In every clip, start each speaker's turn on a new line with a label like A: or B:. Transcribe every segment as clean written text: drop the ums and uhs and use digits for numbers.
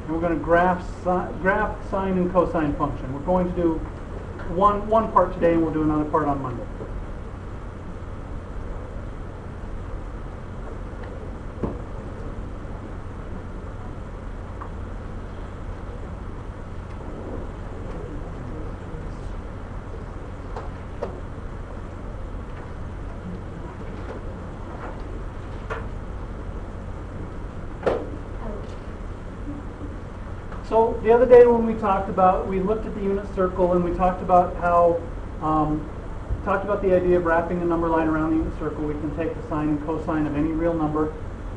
A: and we're going to graph sine and cosine function. We're going to do one part today, and we'll do another part on Monday. So the other day when we looked at the unit circle, and we talked about how, talked about the idea of wrapping a number line around the unit circle. We can take the sine and cosine of any real number,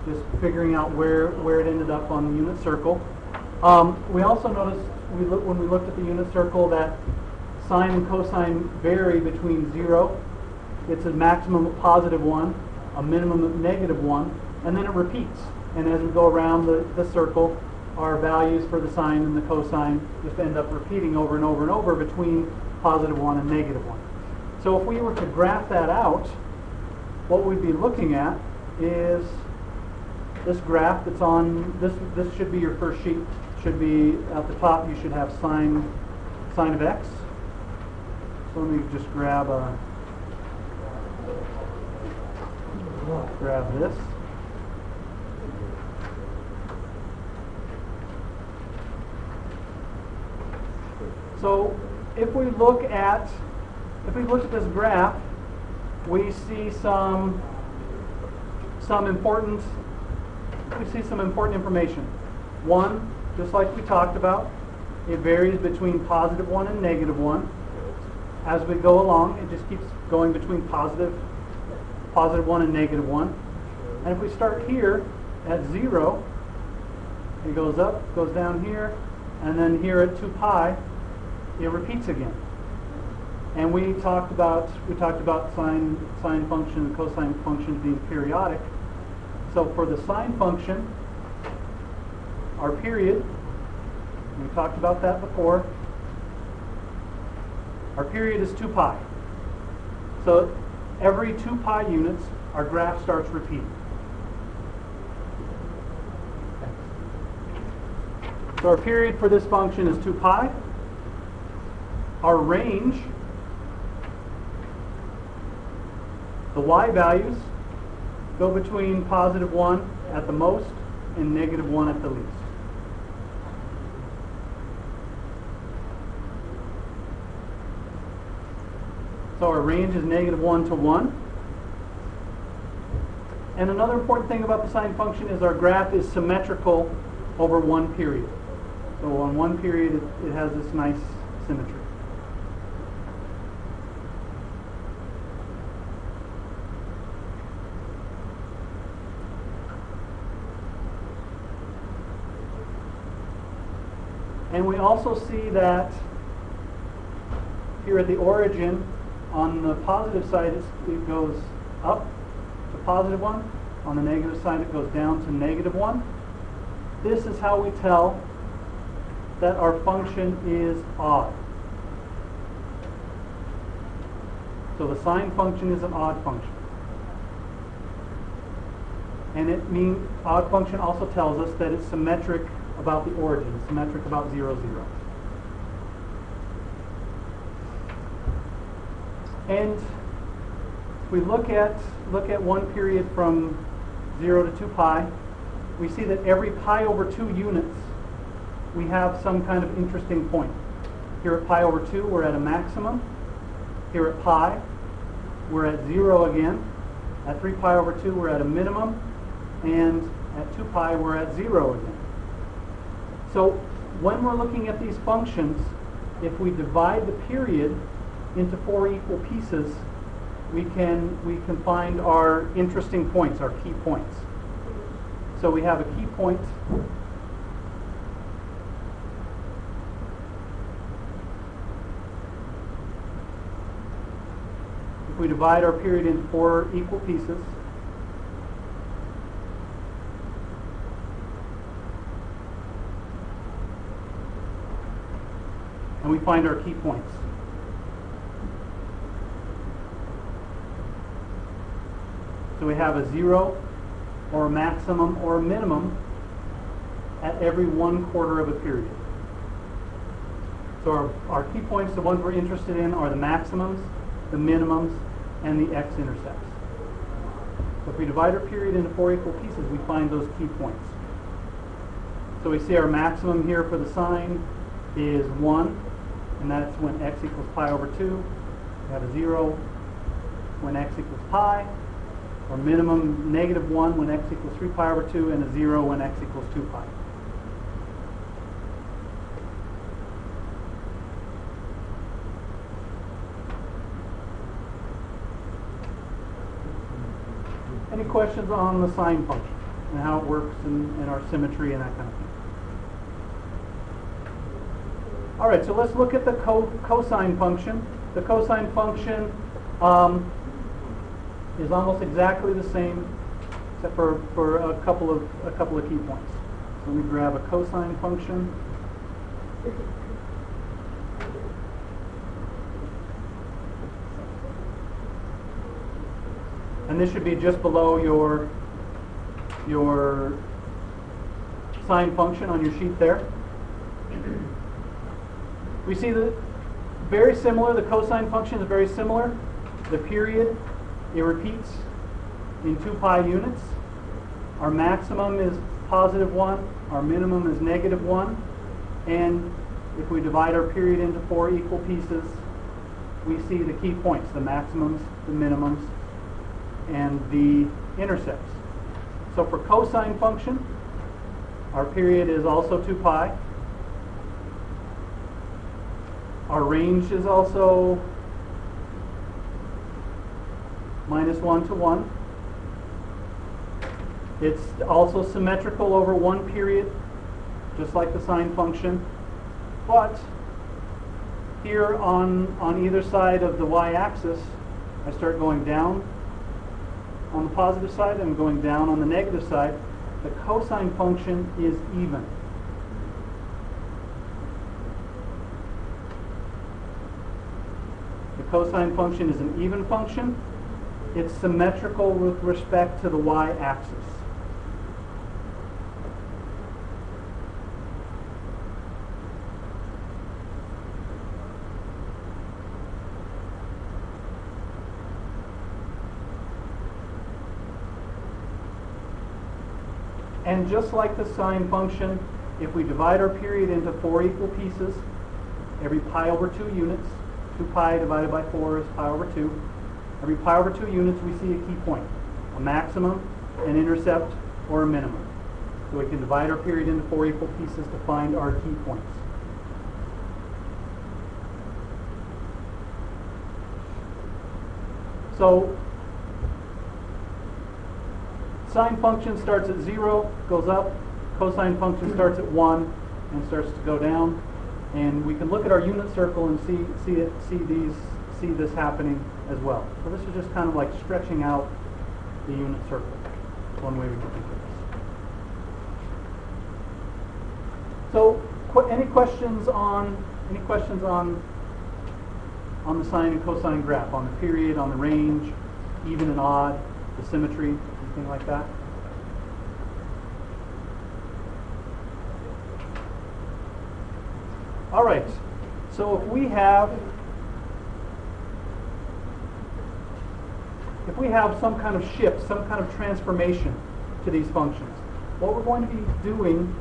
A: just figuring out where it ended up on the unit circle. We also noticed when we looked at the unit circle that sine and cosine vary between 0, it's a maximum of +1, a minimum of -1, and then it repeats. And as we go around the circle, our values for the sine and the cosine just end up repeating over and over and over between +1 and -1. So if we were to graph that out, what we'd be looking at is this graph that's on, this should be your first sheet. Should be at the top, you should have sine of x. So let me just grab this. So if we look at this graph, we see some important information. One, just like we talked about, it varies between +1 and -1. As we go along, it just keeps going between +1 and -1. And if we start here at 0, it goes up, goes down here, and then here at 2 pi, it repeats again. And we talked about sine function and cosine function being periodic. So for the sine function, our period, we talked about that before, our period is 2 pi. So every 2 pi units, our graph starts repeating. So our period for this function is 2 pi. Our range, the y values, go between +1 at the most and -1 at the least. So our range is -1 to 1. And another important thing about the sine function is our graph is symmetrical over one period. So on one period, it has this nice symmetry. And we also see that here at the origin, on the positive side, it goes up to +1. On the negative side, it goes down to -1. This is how we tell that our function is odd. So the sine function is an odd function. And odd function also tells us that it's symmetric about the origin, symmetric about 0, 0. And if we look at one period from 0 to 2 pi, we see that every pi over 2 units, we have some kind of interesting point. Here at pi over 2, we're at a maximum. Here at pi, we're at 0 again. At 3 pi over 2, we're at a minimum. And at 2 pi, we're at 0 again. So when we're looking at these functions, if we divide the period into 4 equal pieces, we can find our interesting points, our key points. So we have a key point. If we divide our period into 4 equal pieces, and we find our key points. So we have a 0, or a maximum, or a minimum at every 1/4 of a period. So our key points, the ones we're interested in, are the maximums, the minimums, and the x-intercepts. So if we divide our period into 4 equal pieces, we find those key points. So we see our maximum here for the sine is 1, and that's when x equals pi over 2. We have a 0 when x equals pi, or minimum -1 when x equals 3 pi over 2, and a 0 when x equals 2 pi. Any questions on the sine function and how it works and our symmetry and that kind of thing? All right, so let's look at the cosine function. The cosine function is almost exactly the same, except for a couple of key points. So we grab a cosine function. And this should be just below your sine function on your sheet there. We see that very similar, the cosine function is very similar. The period, it repeats in 2 pi units. Our maximum is +1, our minimum is -1. And if we divide our period into 4 equal pieces, we see the key points, the maximums, the minimums, and the intercepts. So for cosine function, our period is also 2 pi. Our range is also -1 to 1. It's also symmetrical over 1 period, just like the sine function. But here on either side of the y-axis, I start going down on the positive side and going down on the negative side. The cosine function is even. The cosine function is an even function. It's symmetrical with respect to the y-axis. And just like the sine function, if we divide our period into 4 equal pieces, every pi over 2 units, 2 pi divided by 4 is pi over 2. Every pi over 2 units, we see a key point, a maximum, an intercept, or a minimum. So we can divide our period into 4 equal pieces to find our key points. So sine function starts at 0, goes up. Cosine function starts at 1 and starts to go down. And we can look at our unit circle and see this happening as well. So this is just kind of like stretching out the unit circle. One way we can think of this. So, any questions on the sine and cosine graph, on the period, on the range, even and odd, the symmetry, anything like that? All right. So if we have some kind of shift, some kind of transformation to these functions, what we're going to be doing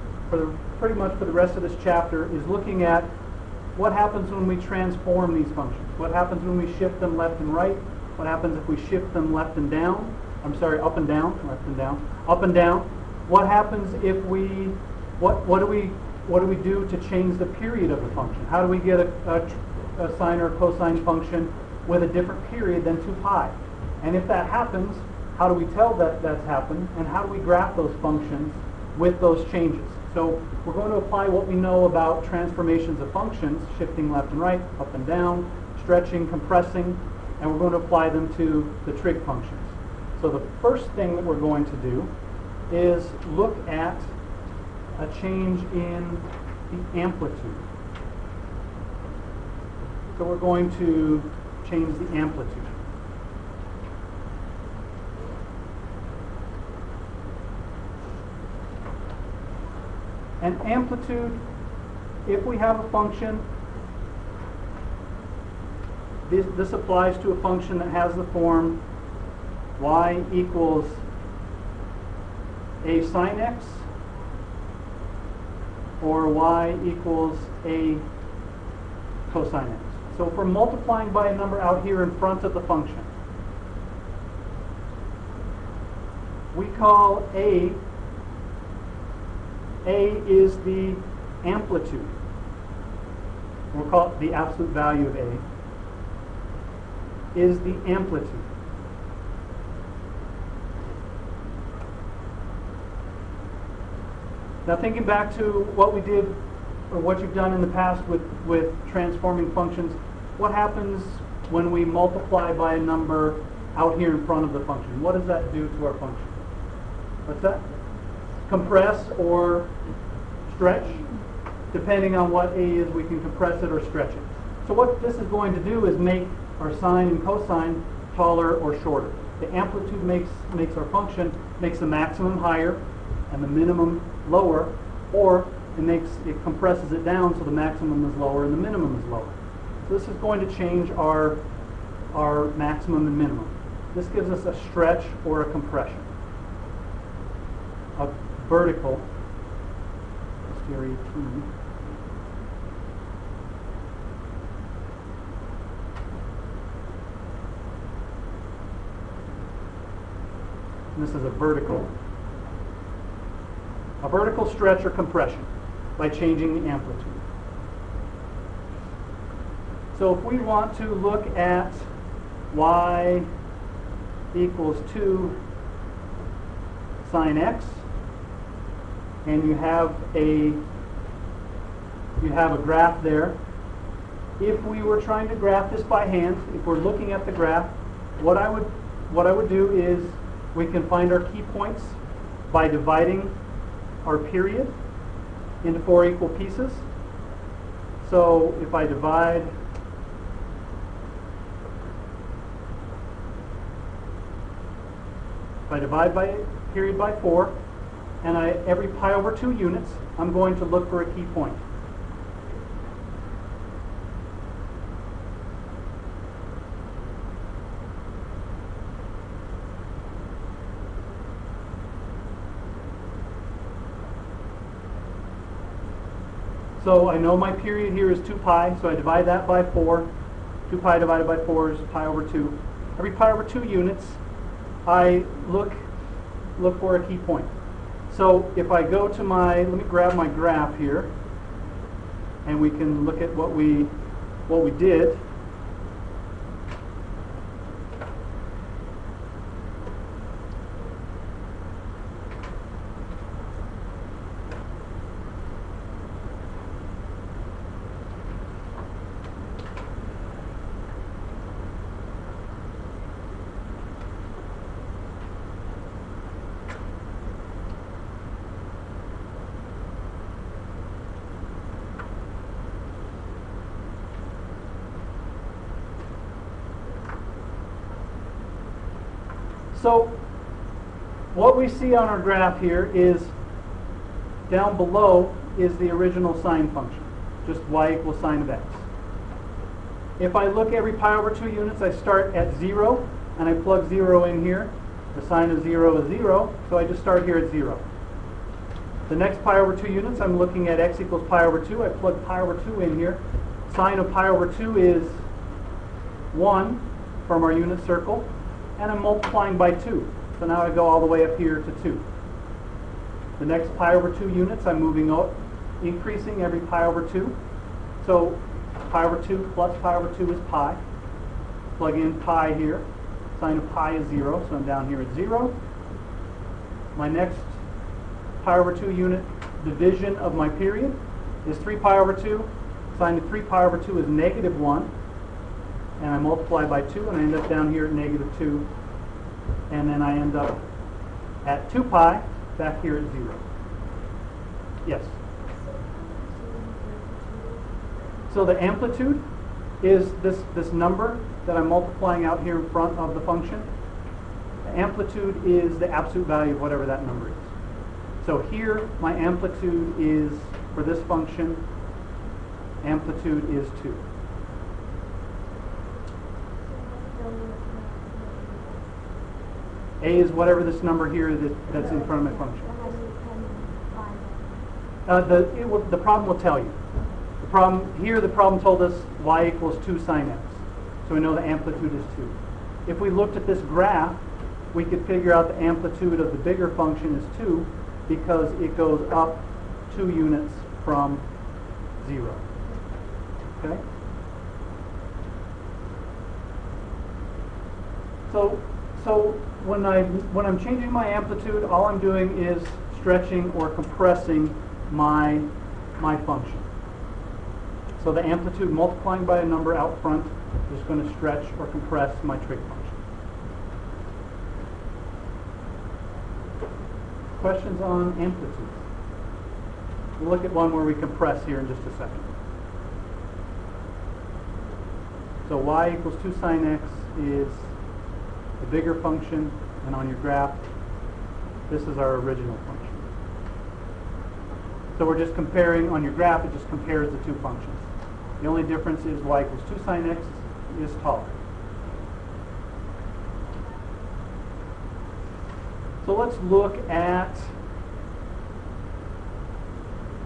A: pretty much for the rest of this chapter is looking at what happens when we transform these functions. What happens when we shift them left and right? What happens if we shift them left and down? I'm sorry, up and down, left and down, up and down. What happens if what do we do to change the period of the function? How do we get a sine or cosine function with a different period than 2 pi? And if that happens, how do we tell that that's happened? And how do we graph those functions with those changes? So we're going to apply what we know about transformations of functions, shifting left and right, up and down, stretching, compressing, and we're going to apply them to the trig functions. So the first thing that we're going to do is look at a change in the amplitude. So we're going to change the amplitude. And amplitude, if we have a function, this applies to a function that has the form y equals a sine x or y equals a cosine x. So if we're multiplying by a number out here in front of the function, we call A is the amplitude. We'll call it the absolute value of A, is the amplitude. Now thinking back to what we did, or what you've done in the past with transforming functions, what happens when we multiply by a number out here in front of the function? What does that do to our function? What's that? Compress or stretch? Depending on what A is, we can compress it or stretch it. So what this is going to do is make our sine and cosine taller or shorter. The amplitude makes our function, makes the maximum higher and the minimum lower, or it compresses it down so the maximum is lower and the minimum is lower. So this is going to change our maximum and minimum. This gives us a stretch or a compression. A vertical, STRET, and this is a vertical stretch or compression by changing the amplitude. So if we want to look at y equals 2 sine x, and you have a graph there. If we were trying to graph this by hand, if we're looking at the graph, what I would do is we can find our key points by dividing our period into 4 equal pieces. So if I divide by period by 4, and every pi over 2 units, I'm going to look for a key point. So I know my period here is 2 pi, so I divide that by 4. 2 pi divided by 4 is pi over 2. Every pi over 2 units, I look for a key point. So if I go to let me grab my graph here, and we can look at what we did. So what we see on our graph here is down below is the original sine function, just y equals sine of x. If I look every pi over 2 units, I start at 0 and I plug 0 in here. The sine of 0 is 0, so I just start here at 0. The next pi over 2 units, I'm looking at x equals pi over 2. I plug pi over 2 in here. Sine of pi over 2 is 1 from our unit circle, and I'm multiplying by 2. So now I go all the way up here to 2. The next pi over 2 units, I'm moving up, increasing every pi over 2. So pi over 2 plus pi over 2 is pi. Plug in pi here. Sine of pi is 0, so I'm down here at 0. My next pi over 2 unit division of my period is 3 pi over 2. Sine of 3 pi over 2 is negative 1. And I multiply by 2, and I end up down here at negative 2. And then I end up at 2 pi, back here at 0. Yes? So the amplitude is this number that I'm multiplying out here in front of the function. The amplitude is the absolute value of whatever that number is. So here, my amplitude is, for this function, amplitude is 2. A is whatever this number here that's in front of my function. The problem will tell you. The problem told us y equals 2 sine x. So we know the amplitude is 2. If we looked at this graph, we could figure out the amplitude of the bigger function is 2 because it goes up 2 units from 0. Okay? So when I'm changing my amplitude, all I'm doing is stretching or compressing my function. So the amplitude multiplying by a number out front is going to stretch or compress my trig function. Questions on amplitude? We'll look at one where we compress here in just a second. So y equals 2 sine x is the bigger function, and on your graph, this is our original function. So we're just comparing, on your graph, it just compares the two functions. The only difference is y equals 2 sine x is taller. So let's look at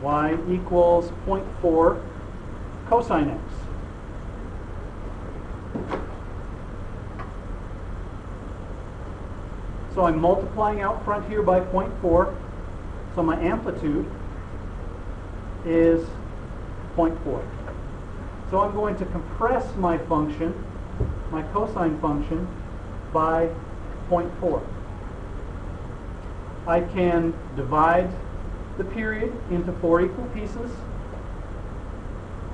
A: y equals 0.4 cosine x. So I'm multiplying out front here by 0.4. So my amplitude is 0.4. So I'm going to compress my function, my cosine function, by 0.4. I can divide the period into 4 equal pieces.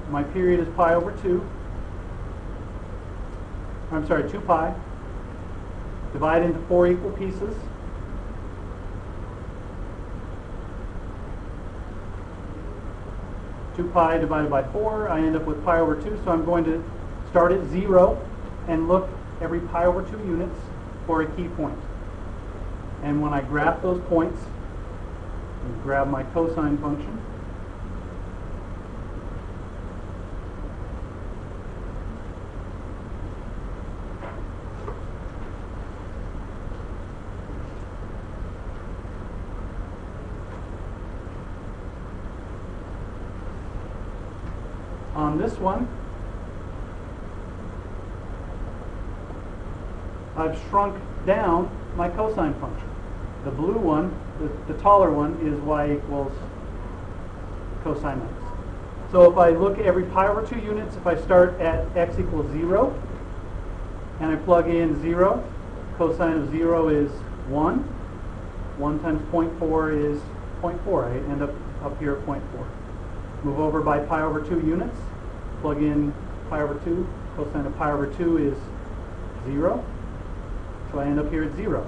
A: My period is pi over 2. I'm sorry, 2 pi. Divide into 4 equal pieces. Two pi divided by 4, I end up with pi over 2. So I'm going to start at 0 and look every pi over 2 units for a key point. And when I graph those points, I grab my cosine function. On this one, I've shrunk down my cosine function. The blue one, the taller one, is y equals cosine x. So if I look at every pi over 2 units, if I start at x equals 0, and I plug in 0, cosine of 0 is 1. 1 times 0.4 is 0.4. I end up here at 0.4. Move over by pi over 2 units. Plug in pi over 2. Cosine of pi over 2 is 0. So I end up here at 0.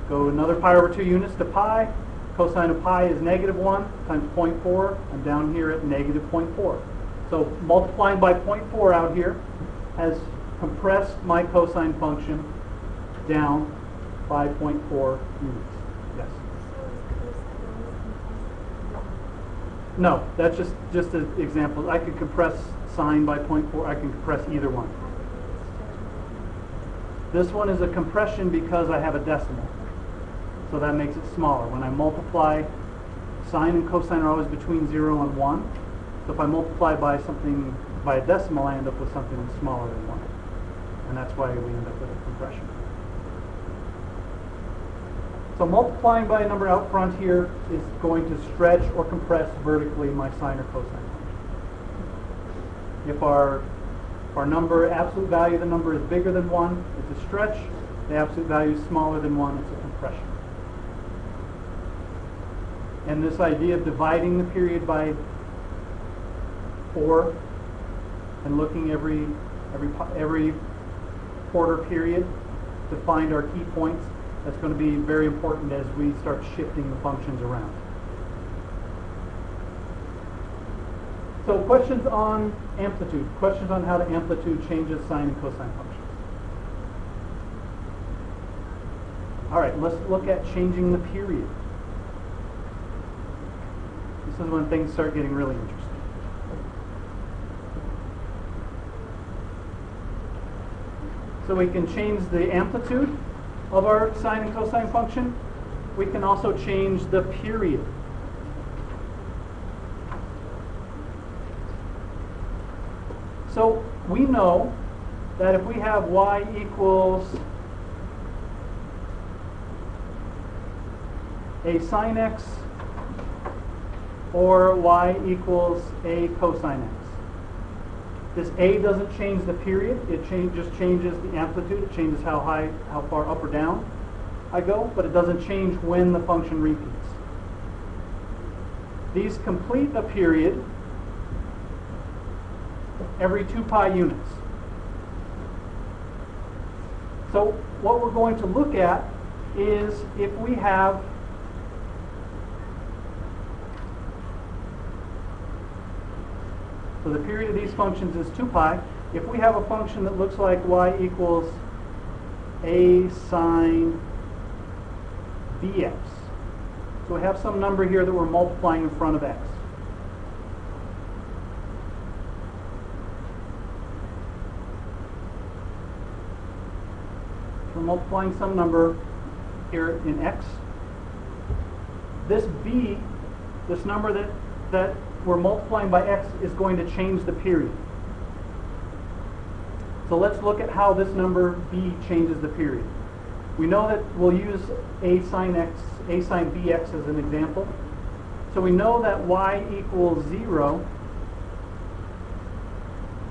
A: Go another pi over 2 units to pi. Cosine of pi is negative 1 times 0.4. I'm down here at negative 0.4. So multiplying by 0.4 out here has compressed my cosine function down by 0.4 units. Yes? No, that's just an example. I could compress sine by 0.4. I can compress either one. This one is a compression because I have a decimal. So that makes it smaller. When I multiply, sine and cosine are always between 0 and 1. So if I multiply by something, by a decimal, I end up with something that's smaller than 1. And that's why we end up with a compression. So multiplying by a number out front here is going to stretch or compress vertically my sine or cosine function. If our number, absolute value of the number is bigger than 1, it's a stretch. The absolute value is smaller than 1, it's a compression. And this idea of dividing the period by 4 and looking every quarter period to find our key points, that's going to be very important as we start shifting the functions around. So questions on amplitude, questions on how the amplitude changes sine and cosine functions. All right, let's look at changing the period. This is when things start getting really interesting. So we can change the amplitude of our sine and cosine function. We can also change the period. So we know that if we have y equals a sine x or y equals a cosine x. This a doesn't change the period, it just changes the amplitude, it changes how far up or down I go, but it doesn't change when the function repeats. These complete a period every 2 pi units. So what we're going to look at is if we have so the period of these functions is 2 pi. If we have a function that looks like y equals a sine bx, so we have some number here that we're multiplying in front of x. We're multiplying some number here in x. This b, this number that we're multiplying by x, is going to change the period. So let's look at how this number b changes the period. We know that we'll use a sine bx as an example. So we know that y equals 0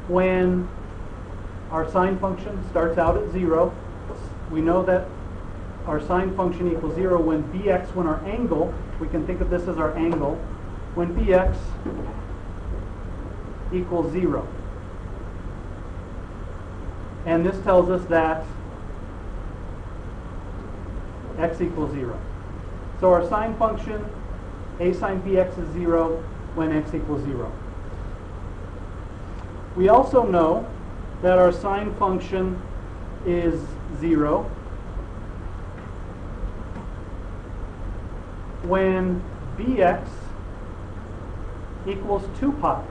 A: when our sine function starts out at 0. We know that our sine function equals 0 when bx, when our angle, we can think of this as our angle, when bx equals 0. And this tells us that x equals 0. So our sine function, a sine bx, is 0 when x equals 0. We also know that our sine function is 0 when bx equals 2 pi.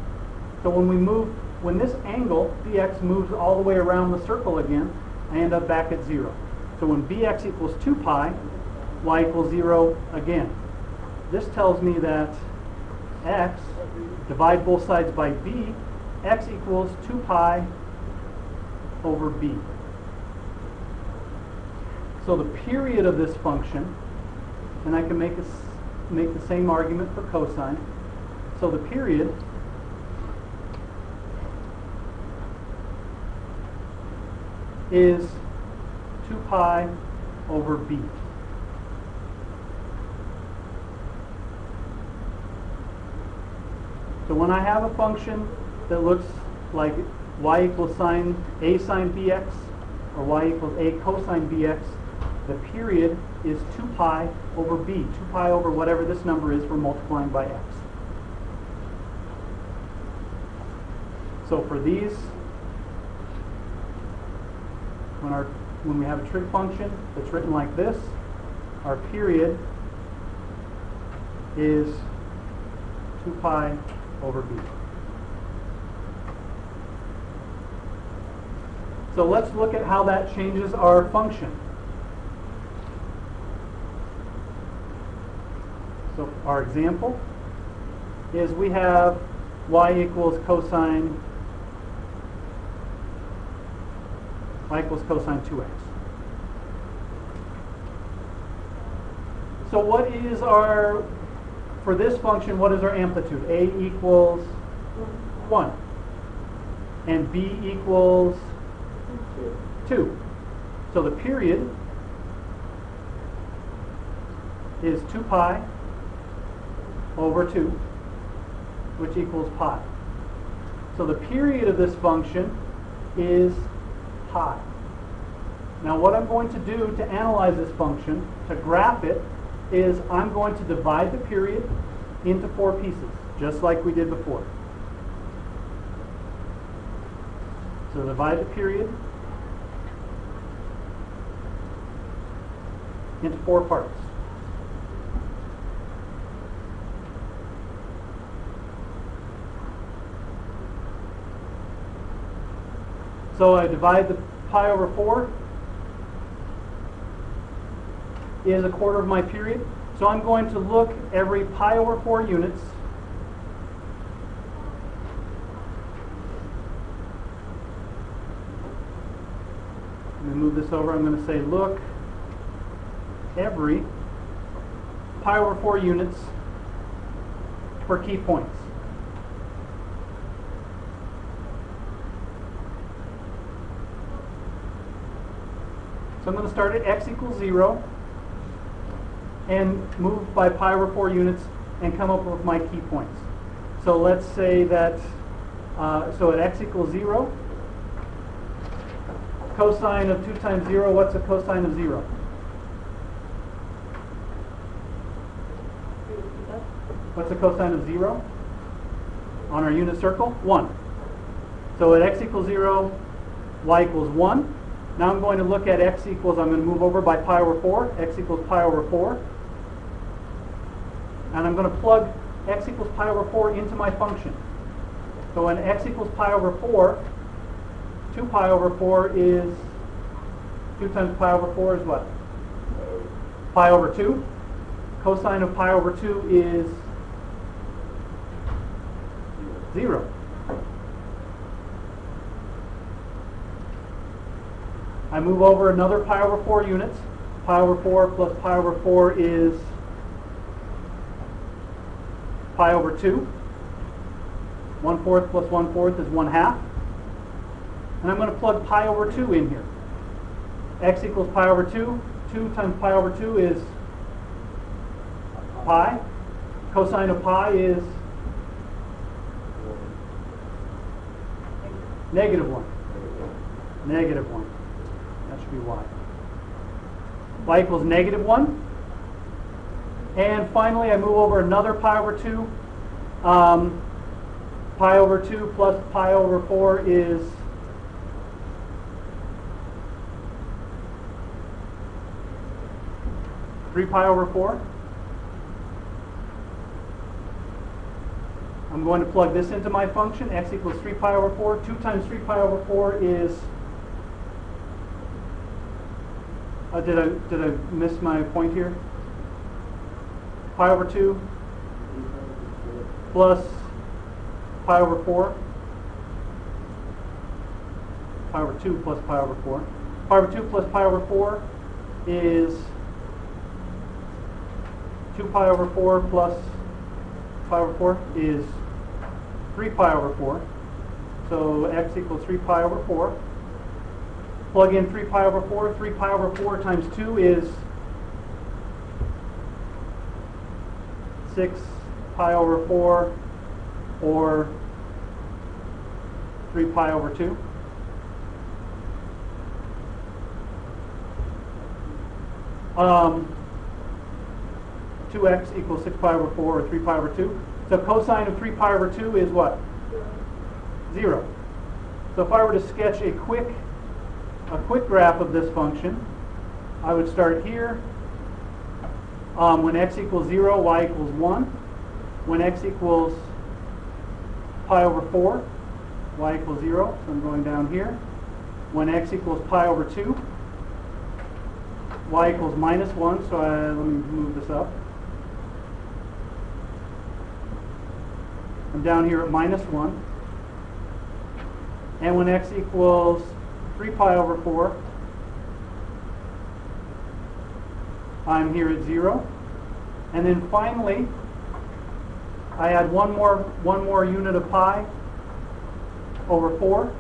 A: So when this angle, bx, moves all the way around the circle again, I end up back at 0. So when bx equals 2 pi, y equals 0 again. This tells me that x, divide both sides by b, x equals 2 pi over b. So the period of this function, and I can make the same argument for cosine. So the period is 2 pi over b. So when I have a function that looks like y equals a sine bx or y equals a cosine bx, the period is 2 pi over b, 2 pi over whatever this number is we're multiplying by x. So for these, when we have a trig function that's written like this, our period is 2 pi over b. So let's look at how that changes our function. So our example is we have y equals cosine 2x. So what is for this function, what is our amplitude? A equals 1 and b equals 2. So the period is 2 pi over 2, which equals pi. So the period of this function is pi. Now what I'm going to do to analyze this function, to graph it, is I'm going to divide the period into 4 pieces, just like we did before. So divide the period into 4 parts. So I divide the pi over 4 is a quarter of my period. So I'm going to look every pi over 4 units Let me move this over. I'm going to say look every pi over 4 units for key points. So I'm going to start at x equals 0 and move by pi over 4 units and come up with my key points. So let's say that, so at x equals 0, cosine of 2 times 0, what's a cosine of 0? What's a cosine of 0 on our unit circle? 1. So at x equals 0, y equals 1. Now I'm going to look at x equals, I'm going to move over by pi over 4, x equals pi over 4. And I'm going to plug x equals pi over 4 into my function. So when x equals pi over 4, 2 pi over 4 is, 2 times pi over 4 is what? Pi over 2. Cosine of pi over 2 is 0. I move over another pi over 4 units. Pi over 4 plus pi over 4 is pi over 2. 1/4 plus 1/4 is 1/2. And I'm going to plug pi over 2 in here. X equals pi over 2. 2 times pi over 2 is pi. Cosine of pi is -1. -1. That should be y. Y equals -1. And finally, I move over another pi over 2. Pi over 2 plus pi over 4 is 3 pi over 4. I'm going to plug this into my function. X equals 3 pi over 4. 2 times 3 pi over 4 is... did I miss my point here? Pi over 2 plus pi over 4. Pi over 2 plus pi over 4. Pi over 2 plus pi over 4 is 2 pi over 4 plus pi over 4 is 3 pi over 4. So x equals 3 pi over 4. Plug in 3 pi over 4. 3 pi over 4 times 2 is 6 pi over 4, or 3 pi over 2. Um, 2x equals 6 pi over 4, or 3 pi over 2. So cosine of 3 pi over 2 is what? 0. So if I were to sketch a quick graph of this function, I would start here. When x equals 0, y equals 1. When x equals pi over 4, y equals 0. So I'm going down here. When x equals pi over 2, y equals -1. So let me move this up. I'm down here at -1. And when x equals 3 pi over 4, I'm here at 0. And then finally, I add one more unit of pi over 4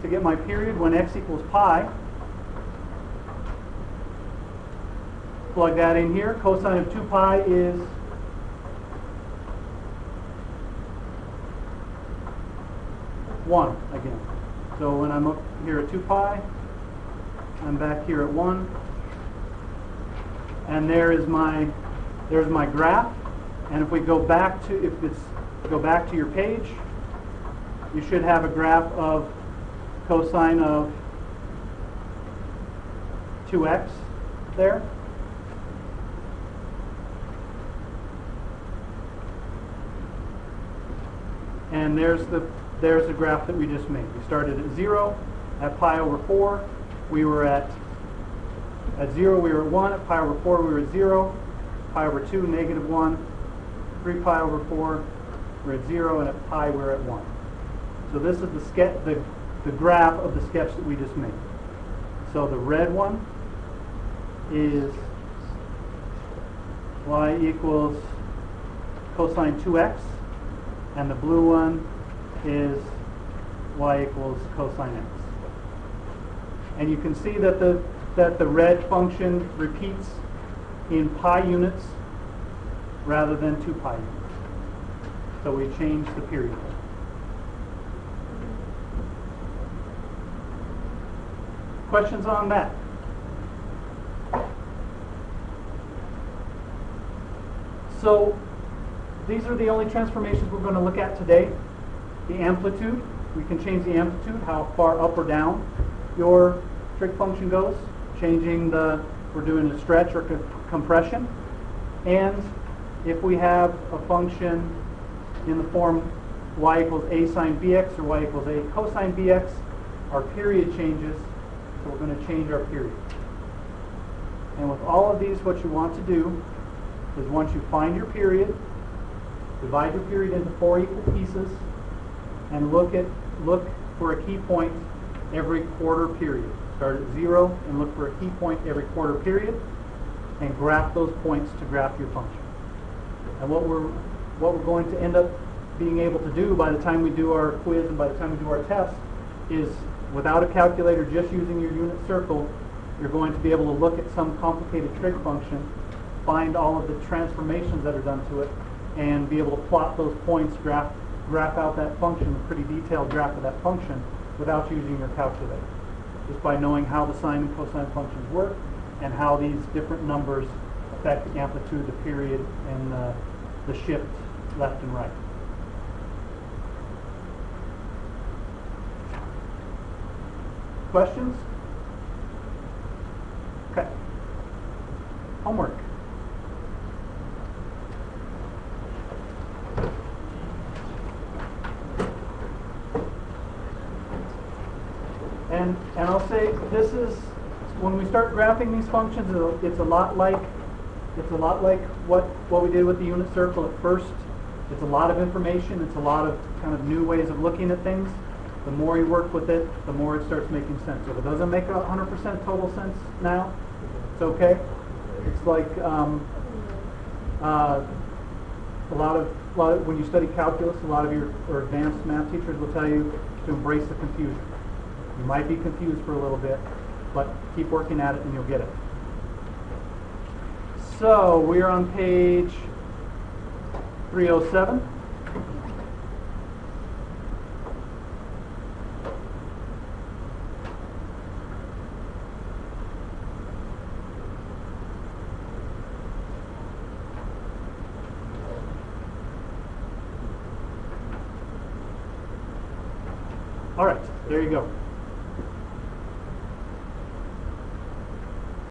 A: to get my period when x equals pi. Plug that in here. Cosine of 2 pi is 1 again. So when I'm up here at 2 pi, I'm back here at 1. And there's my graph. And if we go back to your page, you should have a graph of cosine of 2x there. And there's the graph that we just made. We started at 0, At pi over 4, we were at 0, we were at 1. At pi over 4, we were at 0. Pi over 2, negative 1. 3 pi over 4, we're at 0. And at pi, we're at 1. So this is the graph of the sketch that we just made. So the red one is y equals cosine 2x, and the blue one is y equals cosine x. And you can see that the red function repeats in pi units rather than 2 pi units. So we change the period. Questions on that? So these are the only transformations we're going to look at today. The amplitude, we can change the amplitude, how far up or down your trig function goes, changing we're doing a stretch or compression. And if we have a function in the form y equals a sine bx or y equals a cosine bx, our period changes, so we're going to change our period. And with all of these, what you want to do is once you find your period, divide your period into 4 equal pieces, and look for a key point every quarter period. Start at 0 and look for a key point every quarter period, and graph those points to graph your function. And what we're going to end up being able to do by the time we do our quiz and by the time we do our test is, without a calculator, just using your unit circle, you're going to be able to look at some complicated trig function, find all of the transformations that are done to it, and be able to plot those points, graph out that function, a pretty detailed graph of that function, without using your calculator. Just by knowing how the sine and cosine functions work and how these different numbers affect the amplitude, the period, and the shift left and right. Questions? Okay. Homework. And I'll say this is, when we start graphing these functions, it's a lot like what we did with the unit circle at first. It's a lot of information. It's a lot of kind of new ways of looking at things. The more you work with it, the more it starts making sense. If it doesn't make 100% total sense now, it's okay. It's like a lot of when you study calculus, a lot of your or advanced math teachers will tell you to embrace the confusion. You might be confused for a little bit, but keep working at it and you'll get it. So we are on page 307. All right, there you go.